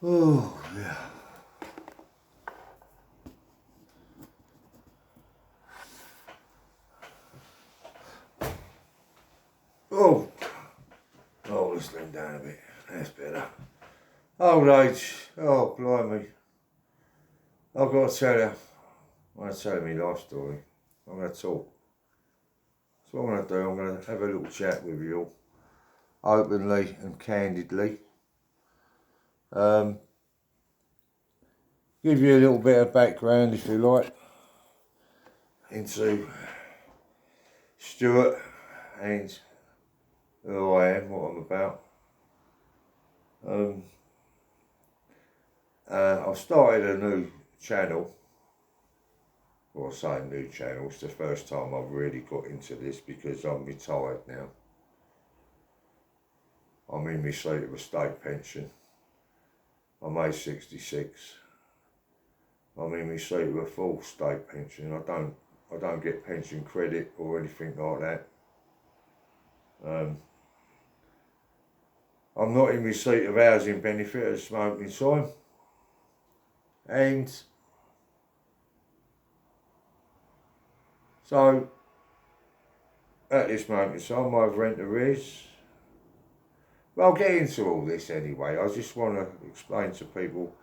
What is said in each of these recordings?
Oh, yeah. Oh, oh, let's lean down a bit. That's better. Old age. Oh, blimey. I've got to tell you, I'm going to tell you my life story. I'm going to talk. So what I'm going to do, I'm going to have a little chat with you all, openly and candidly. Give you a little bit of background, if you like, into Stuart and who I am, what I'm about. I've started a new channel. Well, I say new channel, it's the first time I've really got into this because I'm retired now. I'm in my seat of a state pension. I'm age 66. I'm in my seat of a full state pension. I don't get pension credit or anything like that. I'm not in receipt of housing benefit at this moment in time. And so, at this moment in time, my rent arrears. Well, I'll get into all this anyway. I just want to explain to people,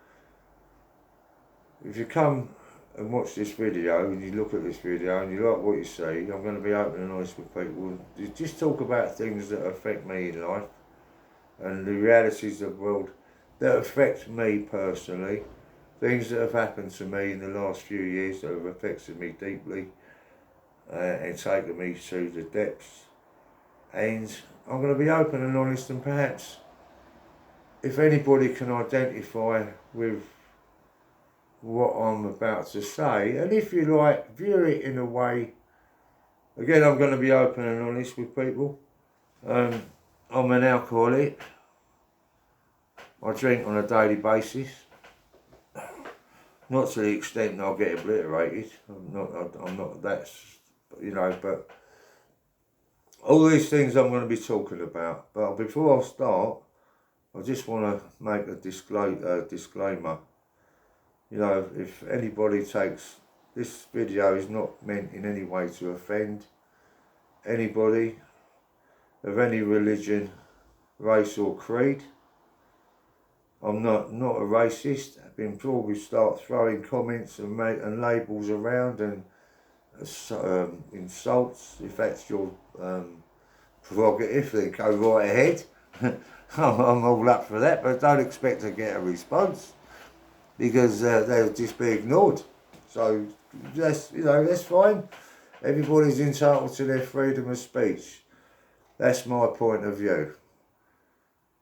if you come and watch this video and you look at this video and you like what you see, I'm going to be open and honest with people. Just talk about things that affect me in life and the realities of the world that affect me personally, things that have happened to me in the last few years that have affected me deeply and taken me to the depths. And I'm going to be open and honest, and perhaps if anybody can identify with what I'm about to say, and if you like, view it in a way, again, I'm going to be open and honest with people. I'm an alcoholic. I drink on a daily basis, not to the extent that I'll get obliterated. I'm not that, you know, but all these things I'm going to be talking about. But before I start, I just want to make a disclaimer. You know, if anybody takes, this video is not meant in any way to offend anybody of any religion, race or creed. I'm not a racist. Before we start throwing comments and labels around and insults, if that's your prerogative, then go right ahead. I'm all up for that, but don't expect to get a response because they'll just be ignored. So that's fine. Everybody's entitled to their freedom of speech. That's my point of view.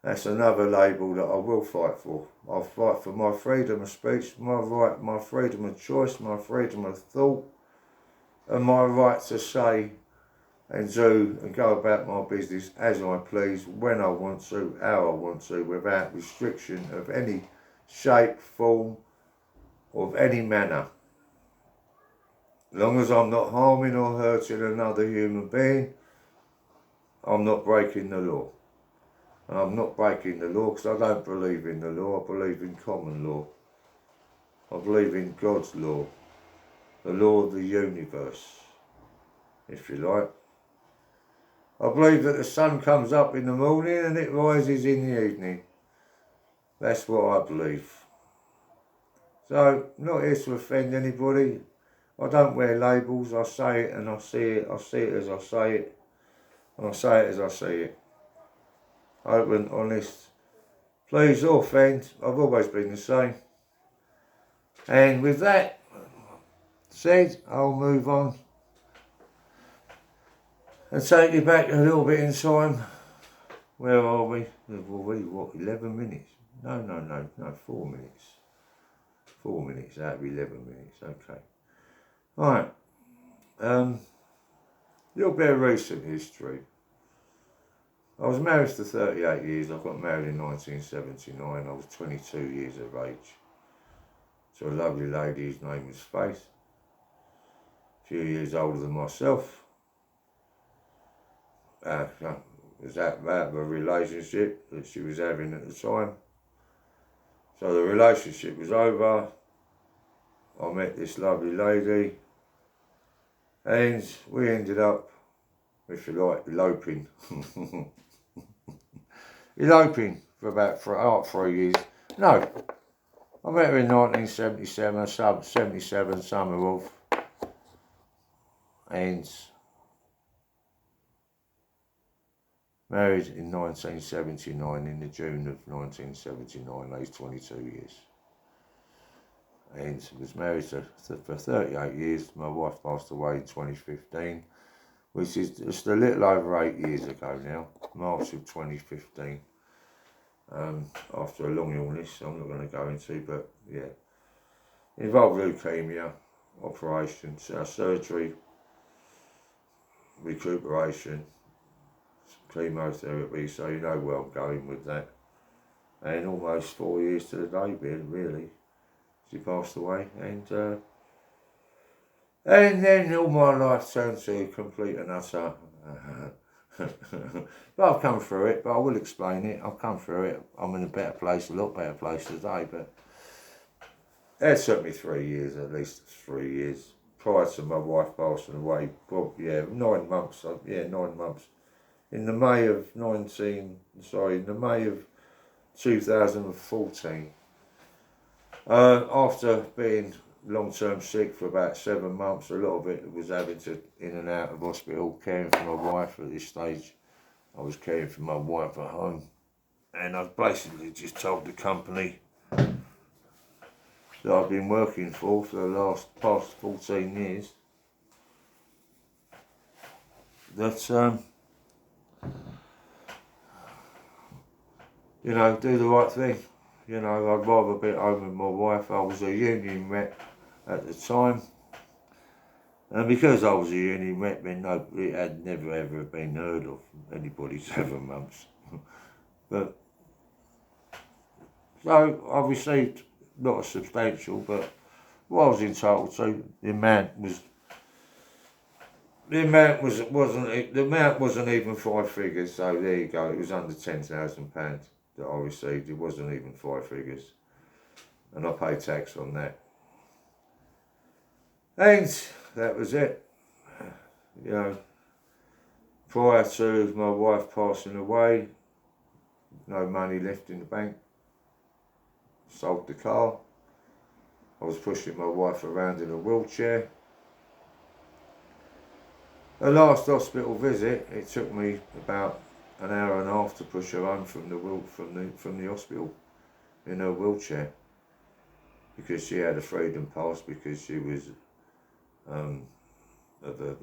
That's another label that I will fight for. I'll fight for my freedom of speech, my right, my freedom of choice, my freedom of thought, and my right to say and do and go about my business as I please, when I want to, how I want to, without restriction of any shape, form, or of any manner. As long as I'm not harming or hurting another human being, I'm not breaking the law. And I'm not breaking the law because I don't believe in the law. I believe in common law. I believe in God's law, the law of the universe, if you like. I believe that the sun comes up in the morning and it rises in the evening. That's what I believe. So, not here to offend anybody. I don't wear labels. I say it and I see it. I see it as I say it. And I say it as I see it. Open, honest. Please or offend. I've always been the same. And with that said, I'll move on and take you back a little bit in time. Where are we? What, 11 minutes? No, 4 minutes. 4 minutes out of 11 minutes, okay. Right, little bit of recent history. I was married for 38 years. I got married in 1979. I was 22 years of age to a lovely lady whose name was Faith, a few years older than myself. Was out of a relationship that she was having at the time. So the relationship was over. I met this lovely lady, and we ended up, if you like, eloping. Eloping for about 3 years. No, I met her in 1977, 77, summer of, and married in 1979, in the June of 1979, aged 22 years. And was married for 38 years. My wife passed away in 2015, which is just a little over 8 years ago now, March of 2015. After a long illness, I'm not going to go into, but yeah. Involved leukemia, operation, surgery, recuperation, chemotherapy, so you know where I'm going with that. And almost 4 years to the day, really, she passed away, and then all my life turned to complete and utter. But I've come through it, but I will explain it. I've come through it. I'm in a better place, a lot better place today, but it took me 3 years, at least 3 years, prior to my wife passing away. Well, 9 months, 9 months. In the May of 2014, after being long-term sick for about 7 months, a lot of it was having to in and out of hospital, caring for my wife at this stage. I was caring for my wife at home, and I basically just told the company that I've been working for the past 14 years that do the right thing. I'd rather be at home with my wife. I was a union rep at the time, and because I was a union rep, it had never ever been heard of anybody 7 months. But so I received not a substantial, but what I was entitled to. The amount wasn't even 5 figures. So there you go. It was under £10,000 that I received. It wasn't even 5 figures, and I paid tax on that. And that was it. Prior to my wife passing away, no money left in the bank. Sold the car. I was pushing my wife around in a wheelchair. The last hospital visit, it took me about an hour and a half to push her home from the hospital in her wheelchair, because she had a freedom pass, because she was of a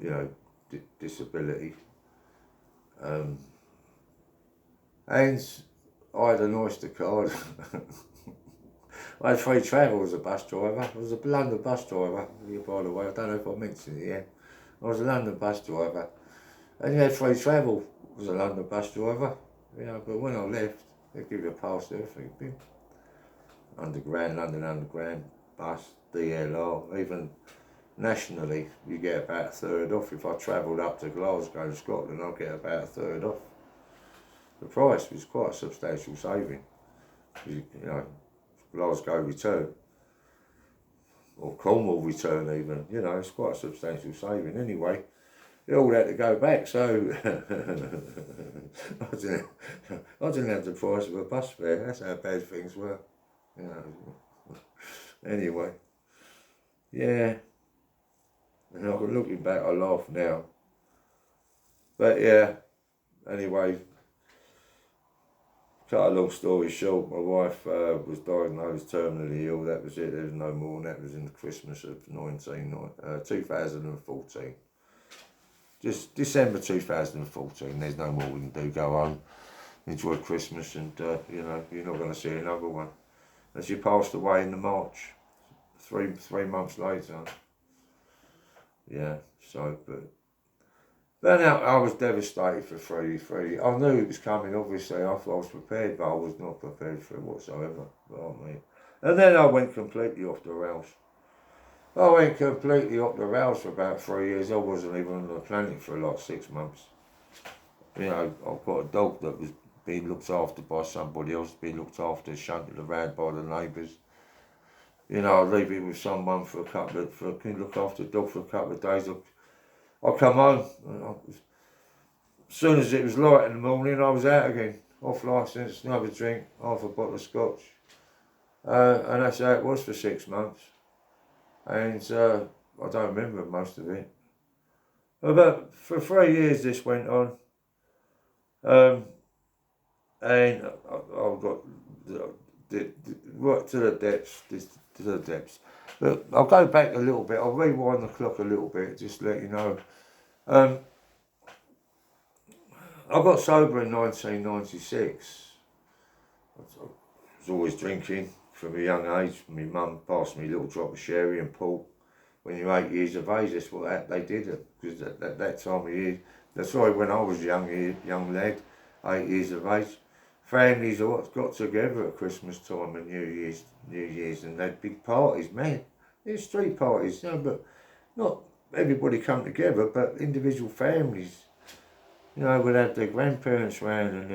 disability, and I had an Oyster card. I had free travel as a bus driver. I was a London bus driver, by the way. I don't know if I mentioned it yet. I was a London bus driver, and you had free travel as a London bus driver. But when I left, they give you a pass to everything. Underground, London Underground, bus, DLR, even nationally, you get about a third off. If I travelled up to Glasgow, Scotland, I'll get about a third off. The price was quite a substantial saving. Glasgow return, or Cornwall return even, it's quite a substantial saving anyway. It all had to go back, so I didn't have the price of a bus fare. That's how bad things were. Anyway, yeah. And looking back, I laugh now. But yeah, anyway, cut a long story short, my wife was diagnosed terminally ill. That was it. There was no more, and that was in the Christmas of 2014. Just December 2014. There's no more we can do. Go home, enjoy Christmas, and you're not going to see another one. And she passed away in the March, three months later. Yeah. So, but now I was devastated for three. I knew it was coming. Obviously, I thought I was prepared, but I was not prepared for it whatsoever. And then I went completely off the rails. For about 3 years. I wasn't even on the planet for like 6 months. I've got a dog that was being looked after by somebody else, being looked after, shunted around by the neighbours. You know, I'd leave it with someone for can you look after the dog for a couple of days. I'd come home, and as soon as it was light in the morning, I was out again, off licence, another drink, half a bottle of scotch. And that's how it was for 6 months. And I don't remember most of it. But for 3 years this went on. And I've got right to the depths. But I'll go back a little bit. I'll rewind the clock a little bit, just to let you know. I got sober in 1996. I was always drinking from a young age. My mum passed me a little drop of sherry and port. When you're 8 years of age, that's what they did. Because at that time of year, that's why when I was young lad, 8 years of age, families got together at Christmas time and New Year's, and they had big parties, man. There's street parties, you know, but not everybody come together, but individual families. You know, would have their grandparents round, and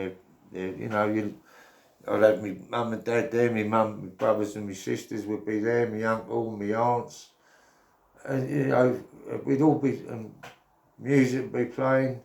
I'd have my mum and dad there, my mum, my brothers and my sisters would be there, my uncle, my aunts. And, you know, we'd all be, music would be playing.